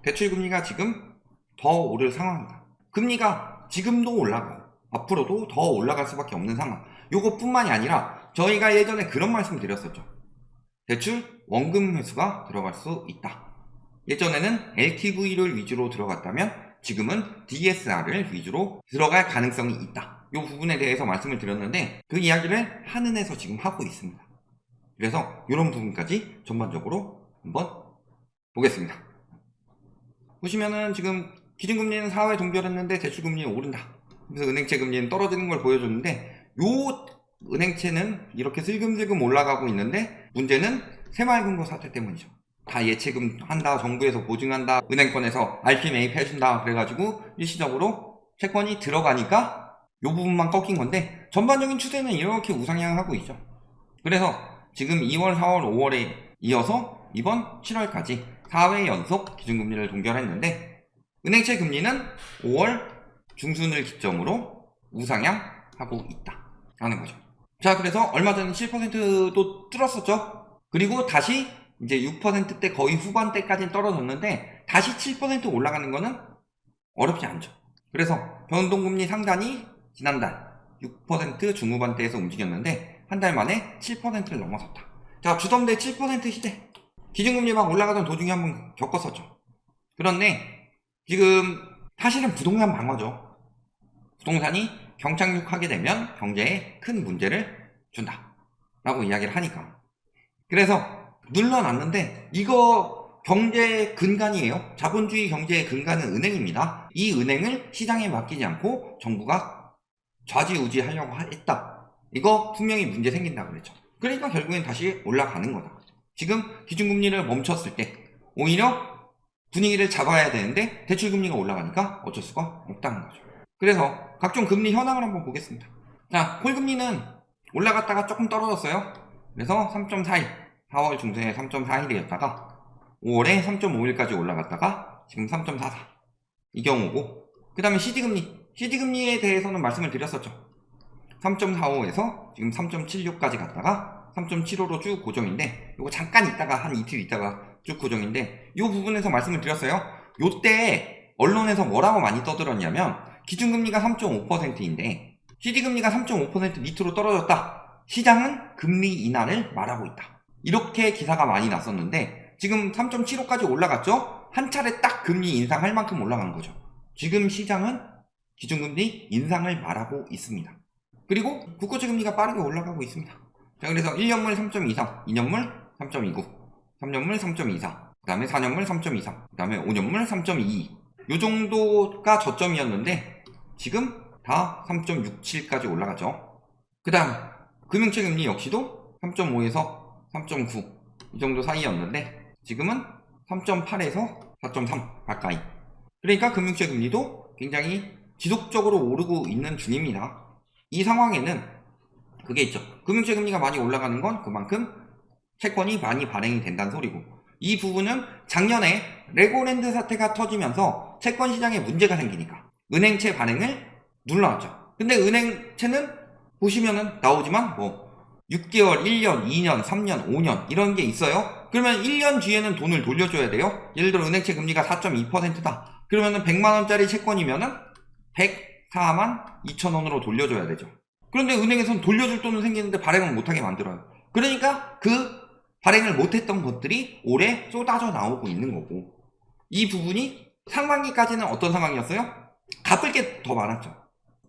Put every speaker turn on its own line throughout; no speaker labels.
대출금리가 지금 더 오를 상황이다. 금리가 지금도 올라가고 앞으로도 더 올라갈 수밖에 없는 상황. 요것뿐만이 아니라 저희가 예전에 그런 말씀 드렸었죠. 대출 원금 회수가 들어갈 수 있다. 예전에는 LTV를 위주로 들어갔다면 지금은 DSR을 위주로 들어갈 가능성이 있다. 이 부분에 대해서 말씀을 드렸는데 그 이야기를 한은에서 지금 하고 있습니다. 그래서 이런 부분까지 전반적으로 한번 보겠습니다. 보시면은 지금 기준금리는 4회 동결했는데 대출금리는 오른다. 그래서 은행채 금리는 떨어지는 걸 보여줬는데 요 은행채는 이렇게 슬금슬금 올라가고 있는데 문제는 새마을금고 사태 때문이죠. 다 예체금 한다, 정부에서 보증한다, 은행권에서 RP 매입해준다 그래가지고 일시적으로 채권이 들어가니까 요 부분만 꺾인 건데 전반적인 추세는 이렇게 우상향하고 있죠. 그래서 지금 2월, 4월, 5월에 이어서 이번 7월까지 4회 연속 기준금리를 동결했는데 은행채 금리는 5월 중순을 기점으로 우상향하고 있다 라는 거죠. 자, 그래서 얼마 전에 7%도 뚫었었죠. 그리고 다시 이제 6%대 거의 후반대까지 떨어졌는데 다시 7% 올라가는 거는 어렵지 않죠. 그래서 변동금리 상단이 지난달 6% 중후반대에서 움직였는데 한 달 만에 7%를 넘어섰다. 자, 주덤대 7% 시대. 기준금리 막 올라가던 도중에 한번 겪었었죠. 그런데 지금 사실은 부동산 방어죠. 부동산이 경착륙하게 되면 경제에 큰 문제를 준다 라고 이야기를 하니까 그래서 눌러놨는데 이거 경제의 근간이에요. 자본주의 경제의 근간은 은행입니다. 이 은행을 시장에 맡기지 않고 정부가 좌지우지 하려고 했다. 이거 분명히 문제 생긴다고 그랬죠. 그러니까 결국엔 다시 올라가는 거다. 지금 기준금리를 멈췄을 때 오히려 분위기를 잡아야 되는데 대출금리가 올라가니까 어쩔 수가 없다는 거죠. 그래서 각종 금리 현황을 한번 보겠습니다. 자, 콜금리는 올라갔다가 조금 떨어졌어요. 그래서 3.41, 4월 중순에 3.41이었다가 5월에 3.51까지 올라갔다가 지금 3.44 이 경우고, 그 다음에 CD금리에 대해서는 말씀을 드렸었죠. 3.45에서 지금 3.76까지 갔다가 3.75로 쭉 고정인데 이거 잠깐 있다가 한 이틀 있다가 쭉 고정인데 이 부분에서 말씀을 드렸어요. 요때 언론에서 뭐라고 많이 떠들었냐면 기준금리가 3.5%인데 CD금리가 3.5% 밑으로 떨어졌다. 시장은 금리 인하를 말하고 있다. 이렇게 기사가 많이 났었는데 지금 3.75까지 올라갔죠? 한 차례 딱 금리 인상할 만큼 올라간 거죠. 지금 시장은 기준금리 인상을 말하고 있습니다. 그리고 국고채 금리가 빠르게 올라가고 있습니다. 자, 그래서 1년물 3.23, 2년물 3.29, 3년물 3.24, 그 다음에 4년물 3.23, 그 다음에 5년물 3.22. 요 정도가 저점이었는데 지금 다 3.67까지 올라가죠. 그 다음 금융채 금리 역시도 3.5에서 3.9 이 정도 사이였는데 지금은 3.8에서 4.3 가까이. 그러니까 금융채 금리도 굉장히 지속적으로 오르고 있는 중입니다. 이 상황에는 그게 있죠. 금융채 금리가 많이 올라가는 건 그만큼 채권이 많이 발행이 된다는 소리고, 이 부분은 작년에 레고랜드 사태가 터지면서 채권 시장에 문제가 생기니까 은행채 발행을 눌러놨죠. 근데 은행채는 보시면은 나오지만 뭐 6개월, 1년, 2년, 3년, 5년 이런 게 있어요. 그러면 1년 뒤에는 돈을 돌려줘야 돼요. 예를 들어 은행채 금리가 4.2%다. 그러면은 100만원짜리 채권이면은 104만 2천원으로 돌려줘야 되죠. 그런데 은행에서는 돌려줄 돈은 생기는데 발행을 못하게 만들어요. 그러니까 그 발행을 못했던 것들이 올해 쏟아져 나오고 있는 거고, 이 부분이 상반기까지는 어떤 상황이었어요? 갚을 게 더 많았죠.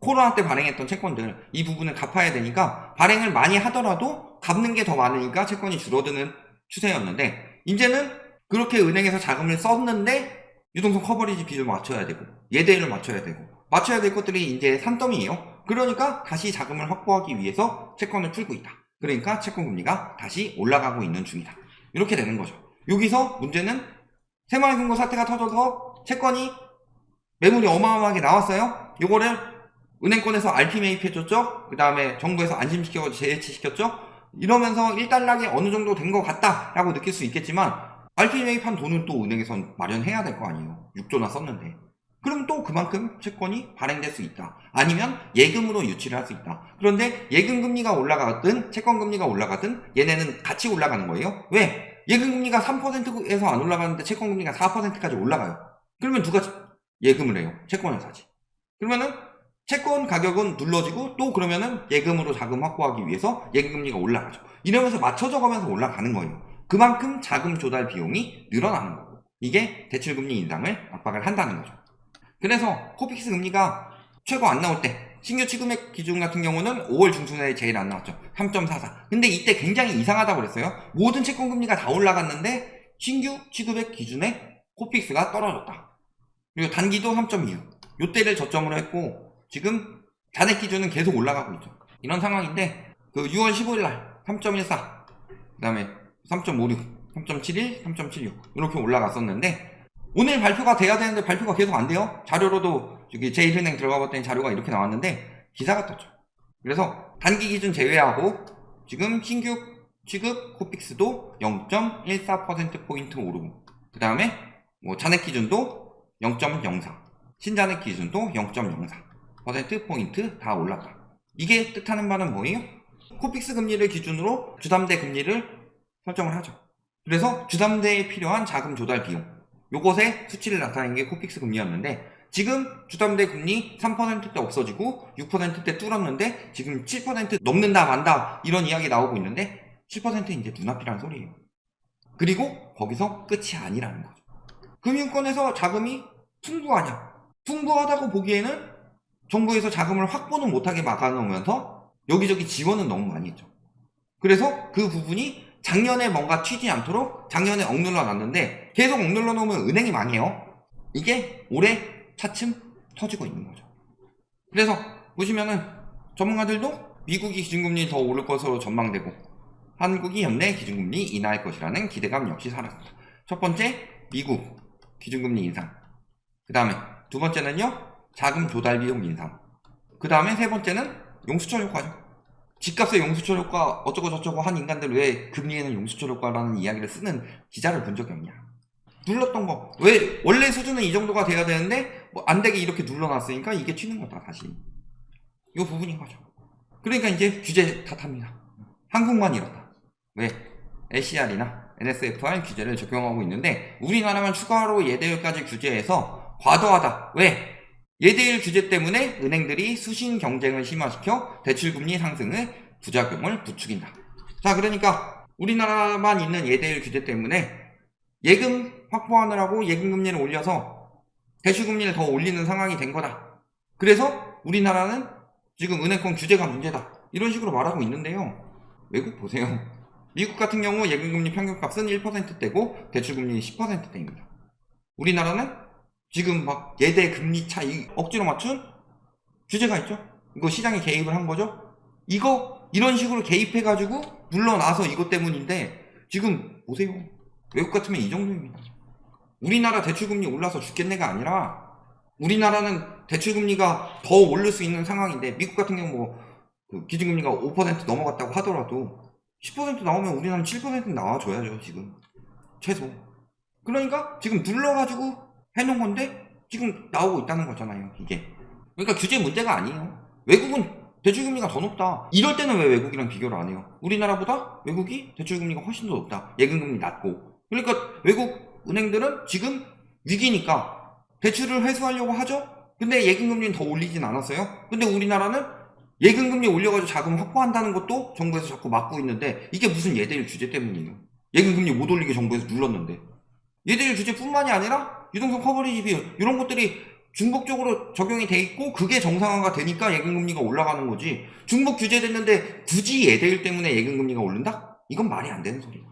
코로나 때 발행했던 채권들 이 부분을 갚아야 되니까 발행을 많이 하더라도 갚는 게 더 많으니까 채권이 줄어드는 추세였는데 이제는 그렇게 은행에서 자금을 썼는데 유동성 커버리지 비율을 맞춰야 되고 예대율을 맞춰야 되고 맞춰야 될 것들이 이제 산더미예요. 그러니까 다시 자금을 확보하기 위해서 채권을 풀고 있다. 그러니까 채권금리가 다시 올라가고 있는 중이다. 이렇게 되는 거죠. 여기서 문제는 새마을금고 사태가 터져서 채권이 매물이 어마어마하게 나왔어요. 요거를 은행권에서 RP 매입해줬죠. 그 다음에 정부에서 안심시켜서 재해치시켰죠. 이러면서 일단락이 어느 정도 된 것 같다 라고 느낄 수 있겠지만 RP 매입한 돈은 또 은행에선 마련해야 될 거 아니에요. 6조나 썼는데. 그럼 또 그만큼 채권이 발행될 수 있다. 아니면 예금으로 유치를 할 수 있다. 그런데 예금 금리가 올라가든 채권 금리가 올라가든 얘네는 같이 올라가는 거예요. 왜? 예금금리가 3%에서 안 올라가는데 채권금리가 4%까지 올라가요. 그러면 누가 예금을 해요? 채권을 사지. 그러면은 채권 가격은 눌러지고 또 그러면은 예금으로 자금 확보하기 위해서 예금금리가 올라가죠. 이러면서 맞춰져 가면서 올라가는 거예요. 그만큼 자금 조달 비용이 늘어나는 거고, 이게 대출금리 인상을 압박을 한다는 거죠. 그래서 코픽스 금리가 최고 안 나올 때 신규 취급액 기준 같은 경우는 5월 중순에 제일 안 나왔죠. 3.44. 근데 이때 굉장히 이상하다고 그랬어요. 모든 채권금리가 다 올라갔는데 신규 취급액 기준에 코픽스가 떨어졌다. 그리고 단기도 3.26. 요때를 저점으로 했고 지금 잔액 기준은 계속 올라가고 있죠. 이런 상황인데 그 6월 15일 날 3.14, 그 다음에 3.56, 3.71, 3.76 이렇게 올라갔었는데 오늘 발표가 돼야 되는데 발표가 계속 안 돼요. 자료로도 저기 제1은행 들어가 봤더니 자료가 이렇게 나왔는데 기사가 떴죠. 그래서 단기 기준 제외하고 지금 신규 취급 코픽스도 0.14%포인트 오르고, 그 다음에 뭐 잔액 기준도 0.04, 신잔액 기준도 0.04%포인트 다 올랐다. 이게 뜻하는 바는 뭐예요? 코픽스 금리를 기준으로 주담대 금리를 설정을 하죠. 그래서 주담대에 필요한 자금 조달 비용, 요것의 수치를 나타낸 게 코픽스 금리였는데 지금 주담대 금리 3%대 없어지고 6%대 뚫었는데 지금 7% 넘는다 만다 이런 이야기 나오고 있는데 7% 이제 눈앞이라는 소리예요. 그리고 거기서 끝이 아니라는 거죠. 금융권에서 자금이 풍부하냐? 풍부하다고 보기에는 정부에서 자금을 확보는 못하게 막아놓으면서 여기저기 지원은 너무 많이 했죠. 그래서 그 부분이 작년에 뭔가 튀지 않도록 작년에 억눌러 놨는데 계속 억눌러 놓으면 은행이 망해요. 이게 올해 차츰 터지고 있는 거죠. 그래서 보시면은 전문가들도 미국이 기준금리 더 오를 것으로 전망되고 한국이 연내 기준금리 인하할 것이라는 기대감 역시 살았습니다. 첫 번째, 미국 기준금리 인상. 그 다음에 두 번째는요, 자금 조달 비용 인상. 그 다음에 세 번째는 용수철 효과죠. 집값의 용수철 효과 어쩌고 저쩌고 한 인간들 왜 금리에는 용수철 효과라는 이야기를 쓰는 기자를 본 적이 없냐. 눌렀던 거. 왜 원래 수준은 이 정도가 돼야 되는데 뭐 안 되게 이렇게 눌러놨으니까 이게 튀는 거다 다시. 이 부분인 거죠. 그러니까 이제 규제 탓합니다. 한국만 이렇다. 왜? LCR이나 NSFR 규제를 적용하고 있는데 우리나라만 추가로 예대율까지 규제해서 과도하다. 왜? 예대율 규제 때문에 은행들이 수신 경쟁을 심화시켜 대출금리 상승의 부작용을 부추긴다. 자, 그러니까 우리나라만 있는 예대율 규제 때문에 예금 확보하느라고 예금금리를 올려서 대출금리를 더 올리는 상황이 된 거다. 그래서 우리나라는 지금 은행권 규제가 문제다. 이런 식으로 말하고 있는데요. 외국 보세요. 미국 같은 경우 예금금리 평균값은 1%대고 대출금리 10%대입니다. 우리나라는 지금 막 예대 금리 차이 억지로 맞춘 규제가 있죠. 이거 시장에 개입을 한 거죠. 이런 식으로 개입해가지고 물러나서 이것 때문인데 지금 보세요. 외국 같으면 이 정도입니다. 우리나라 대출금리 올라서 죽겠네가 아니라 우리나라는 대출금리가 더 오를 수 있는 상황인데 미국 같은 경우 뭐 그 기준금리가 5% 넘어갔다고 하더라도 10% 나오면 우리나라는 7% 나와줘야죠. 지금 최소. 그러니까 지금 눌러가지고 해놓은 건데 지금 나오고 있다는 거잖아요. 이게. 그러니까 규제 문제가 아니에요. 외국은 대출금리가 더 높다. 이럴 때는 왜 외국이랑 비교를 안 해요? 우리나라보다 외국이 대출금리가 훨씬 더 높다. 예금금리 낮고. 그러니까 외국 은행들은 지금 위기니까 대출을 회수하려고 하죠. 근데 예금금리는 더 올리진 않았어요. 근데 우리나라는 예금금리 올려가지고 자금 확보한다는 것도 정부에서 자꾸 막고 있는데 이게 무슨 예대율 규제 때문이에요. 예금금리 못 올리게 정부에서 눌렀는데. 예대율 규제뿐만이 아니라 유동성 커버리지 비율 이런 것들이 중복적으로 적용이 돼 있고 그게 정상화가 되니까 예금금리가 올라가는 거지. 중복 규제됐는데 굳이 예대율 때문에 예금금리가 오른다? 이건 말이 안 되는 소리야.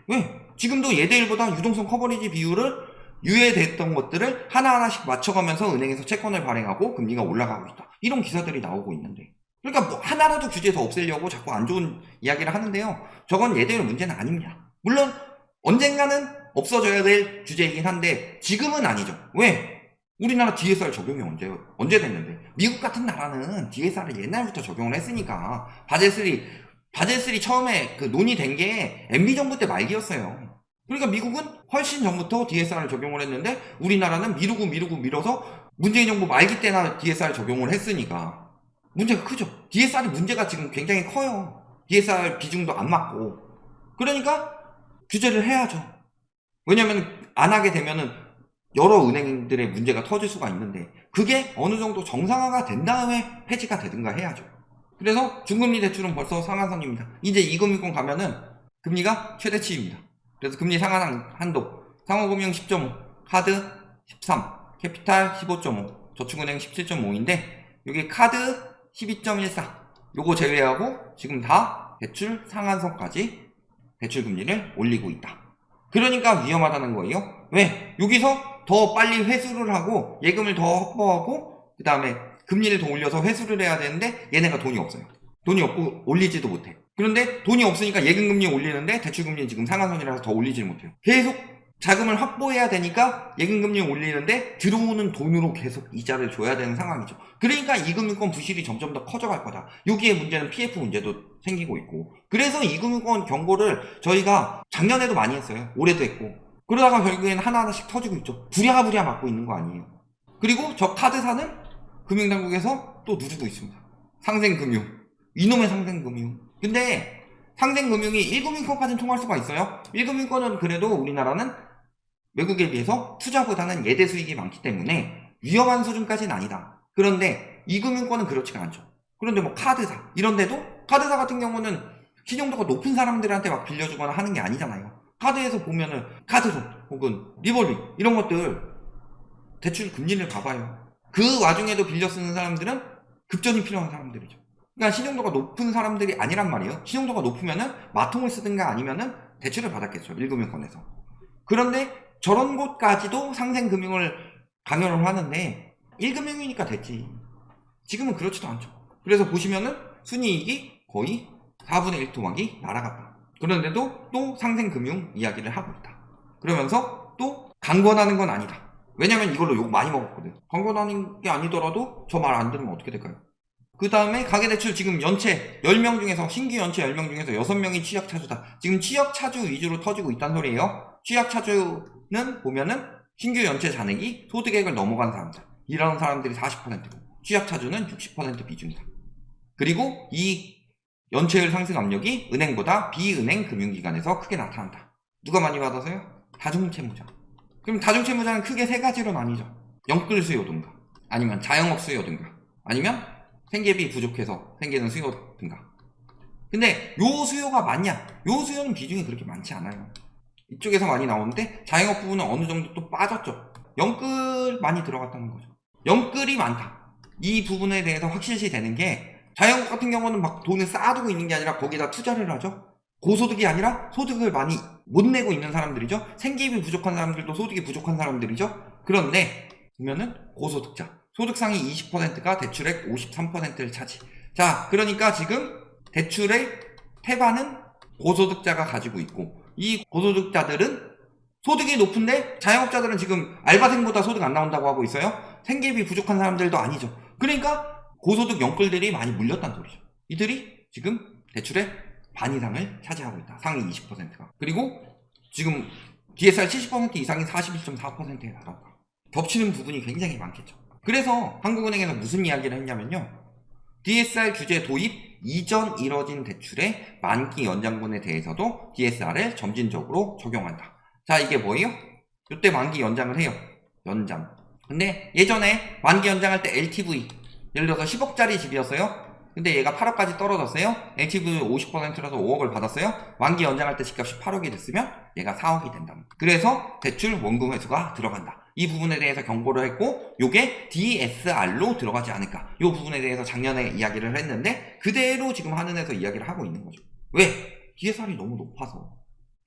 왜? 지금도 예대율보다 유동성 커버리지 비율을 유예됐던 것들을 하나하나씩 맞춰가면서 은행에서 채권을 발행하고 금리가 올라가고 있다. 이런 기사들이 나오고 있는데. 그러니까 뭐 하나라도 규제 더 없애려고 자꾸 안 좋은 이야기를 하는데요. 저건 예대율 문제는 아닙니다. 물론 언젠가는 없어져야 될 규제이긴 한데 지금은 아니죠. 왜? 우리나라 DSR 적용이 언제 됐는데? 미국 같은 나라는 DSR을 옛날부터 적용을 했으니까 바젤3 처음에 그 논의된 게 MB 정부 때 말기였어요. 그러니까 미국은 훨씬 전부터 DSR을 적용을 했는데 우리나라는 미뤄서 문재인 정부 말기 때나 DSR 적용을 했으니까 문제가 크죠. DSR의 문제가 지금 굉장히 커요. DSR 비중도 안 맞고. 그러니까 규제를 해야죠. 왜냐면 안 하게 되면은 여러 은행들의 문제가 터질 수가 있는데 그게 어느 정도 정상화가 된 다음에 폐지가 되든가 해야죠. 그래서 중금리 대출은 벌써 상한선입니다. 이제 2060 가면은 금리가 최대치입니다. 그래서 금리 상한 한도 상호금융 10.5, 카드 13, 캐피탈 15.5, 저축은행 17.5인데 여기 카드 12.14 요거 제외하고 지금 다 대출 상한선까지 대출 금리를 올리고 있다. 그러니까 위험하다는 거예요. 왜? 여기서 더 빨리 회수를 하고 예금을 더 확보하고 그 다음에 금리를 더 올려서 회수를 해야 되는데 얘네가 돈이 없어요. 돈이 없고 올리지도 못해. 그런데 돈이 없으니까 예금금리 올리는데 대출금리는 지금 상한선이라서 더 올리지를 못해요. 계속 자금을 확보해야 되니까 예금금리 올리는데 들어오는 돈으로 계속 이자를 줘야 되는 상황이죠. 그러니까 이금융권 부실이 점점 더 커져갈 거다. 여기에 문제는 PF 문제도 생기고 있고 그래서 이금융권 경고를 저희가 작년에도 많이 했어요. 올해도 했고 그러다가 결국에는 하나하나씩 터지고 있죠. 부랴부랴 맞고 있는 거 아니에요. 그리고 저 카드사는 금융당국에서 또 누르고 있습니다. 상생금융 이놈의 상생금융. 근데 상생금융이 1금융권까지는 통할 수가 있어요. 1금융권은 그래도 우리나라는 외국에 비해서 투자보다는 예대 수익이 많기 때문에 위험한 수준까지는 아니다. 그런데 2금융권은 그렇지가 않죠. 그런데 뭐 카드사 이런 데도 카드사 같은 경우는 신용도가 높은 사람들한테 막 빌려주거나 하는 게 아니잖아요. 카드에서 보면은 카드론 혹은 리볼빙 이런 것들 대출 금리를 봐봐요. 그 와중에도 빌려 쓰는 사람들은 급전이 필요한 사람들이죠. 그러니까 신용도가 높은 사람들이 아니란 말이에요. 신용도가 높으면은 마통을 쓰든가 아니면은 대출을 받았겠죠. 1금융권에서. 그런데 저런 곳까지도 상생금융을 강요를 하는데 1금융이니까 됐지. 지금은 그렇지도 않죠. 그래서 보시면은 순이익이 거의 4분의 1 토막이 날아갔다. 그런데도 또 상생금융 이야기를 하고 있다. 그러면서 또 강권하는 건 아니다. 왜냐면 이걸로 욕 많이 먹었거든. 강권하는 게 아니더라도 저 말 안 들으면 어떻게 될까요? 그 다음에 가계대출 지금 연체 10명 중에서 신규 연체 10명 중에서 6명이 취약차주다. 지금 취약차주 위주로 터지고 있다는 소리예요. 취약차주는 보면은 신규 연체 잔액이 소득액을 넘어간 사람들 이런 사람들이 40%고 취약차주는 60% 비중이다. 그리고 이 연체율 상승 압력이 은행보다 비은행 금융기관에서 크게 나타난다. 누가 많이 받아서요? 다중채무자. 그럼 다중채무자는 크게 세 가지로 나뉘죠. 영끌 수요든가 아니면 자영업 수요든가 아니면 생계비 부족해서 생기는 수요든가. 근데 요 수요가 많냐? 요 수요는 비중이 그렇게 많지 않아요. 이쪽에서 많이 나오는데 자영업 부분은 어느 정도 또 빠졌죠. 영끌 많이 들어갔다는 거죠. 영끌이 많다. 이 부분에 대해서 확실시 되는 게 자영업 같은 경우는 막 돈을 쌓아두고 있는 게 아니라 거기다 투자를 하죠. 고소득이 아니라 소득을 많이 못 내고 있는 사람들이죠. 생계비 부족한 사람들도 소득이 부족한 사람들이죠. 그런데 보면은 고소득자 소득 상위 20%가 대출액 53%를 차지. 자, 그러니까 지금 대출의 태반은 고소득자가 가지고 있고 이 고소득자들은 소득이 높은데 자영업자들은 지금 알바생보다 소득 안 나온다고 하고 있어요. 생계비 부족한 사람들도 아니죠. 그러니까 고소득 영끌들이 많이 물렸다는 소리죠. 이들이 지금 대출의 반 이상을 차지하고 있다. 상위 20%가. 그리고 지금 DSR 70% 이상이 41.4%에 달한다. 겹치는 부분이 굉장히 많겠죠. 그래서 한국은행에서 무슨 이야기를 했냐면요. DSR 규제 도입 이전 이뤄진 대출의 만기 연장분에 대해서도 DSR을 점진적으로 적용한다. 자, 이게 뭐예요? 이때 만기 연장을 해요. 연장. 근데 예전에 만기 연장할 때 LTV 예를 들어서 10억짜리 집이었어요. 근데 얘가 8억까지 떨어졌어요. LTV 50%라서 5억을 받았어요. 만기 연장할 때 집값이 8억이 됐으면 얘가 4억이 된다. 그래서 대출 원금 회수가 들어간다. 이 부분에 대해서 경고를 했고 요게 DSR로 들어가지 않을까. 이 부분에 대해서 작년에 이야기를 했는데 그대로 지금 한은에서 이야기를 하고 있는 거죠. 왜? DSR이 너무 높아서.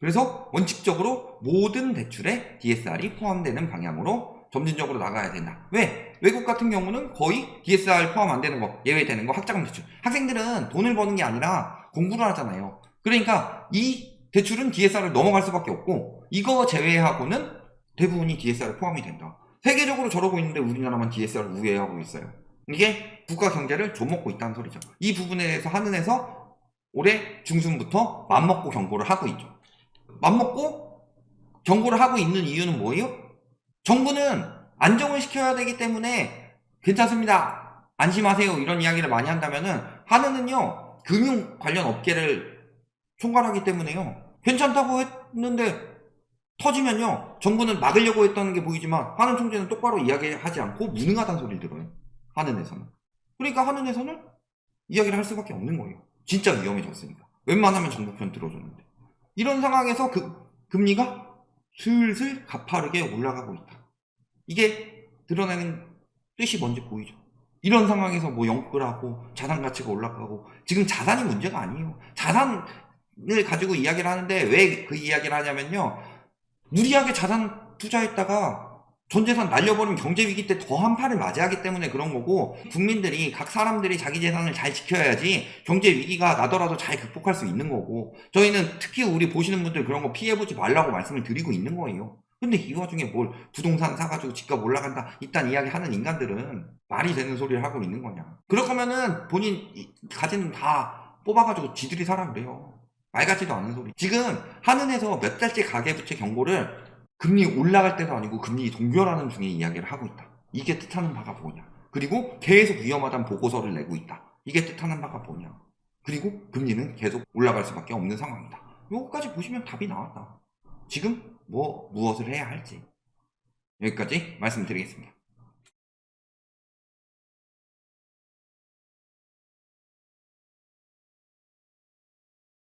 그래서 원칙적으로 모든 대출에 DSR이 포함되는 방향으로 점진적으로 나가야 된다. 왜? 외국 같은 경우는 거의 DSR 포함 안 되는 거, 예외되는 거 학자금 대출. 학생들은 돈을 버는 게 아니라 공부를 하잖아요. 그러니까 이 대출은 DSR을 넘어갈 수밖에 없고 이거 제외하고는 대부분이 DSR에 포함이 된다. 세계적으로 저러고 있는데 우리나라만 DSR을 우회하고 있어요. 이게 국가 경제를 좀먹고 있다는 소리죠. 이 부분에 대해서 한은에서 올해 중순부터 맘먹고 경고를 하고 있죠. 맘먹고 경고를 하고 있는 이유는 뭐예요? 정부는 안정을 시켜야 되기 때문에 괜찮습니다. 안심하세요. 이런 이야기를 많이 한다면은 한은은요 금융 관련 업계를 총괄하기 때문에요. 괜찮다고 했는데 터지면요, 정부는 막으려고 했다는 게 보이지만 하는 총재는 똑바로 이야기하지 않고 무능하다는 소리를 들어요. 하는에서는. 그러니까 하는에서는 이야기를 할 수밖에 없는 거예요. 진짜 위험해졌으니까. 웬만하면 정부 편 들어줬는데. 이런 상황에서 금리가 슬슬 가파르게 올라가고 있다. 이게 드러내는 뜻이 뭔지 보이죠. 이런 상황에서 뭐 영끌하고 자산 가치가 올라가고, 지금 자산이 문제가 아니에요. 자산을 가지고 이야기를 하는데 왜 그 이야기를 하냐면요, 무리하게 자산 투자했다가 전재산 날려버리면 경제위기 때 더 한파를 맞이하기 때문에 그런 거고, 국민들이, 각 사람들이 자기 재산을 잘 지켜야지 경제위기가 나더라도 잘 극복할 수 있는 거고, 저희는 특히 우리 보시는 분들 그런 거 피해보지 말라고 말씀을 드리고 있는 거예요. 근데 이 와중에 뭘 부동산 사가지고 집값 올라간다 이딴 이야기 하는 인간들은 말이 되는 소리를 하고 있는 거냐. 그럴 거면은 본인 가진 다 뽑아가지고 지들이 사라 그래요. 말 같지도 않은 소리. 지금 하는에서 몇 달째 가계부채 경고를 금리 올라갈 때도 아니고 금리 동결하는 중에 이야기를 하고 있다. 이게 뜻하는 바가 뭐냐. 그리고 계속 위험하다는 보고서를 내고 있다. 이게 뜻하는 바가 뭐냐. 그리고 금리는 계속 올라갈 수밖에 없는 상황이다. 요거까지 보시면 답이 나왔다. 지금 무엇을 해야 할지. 여기까지 말씀드리겠습니다.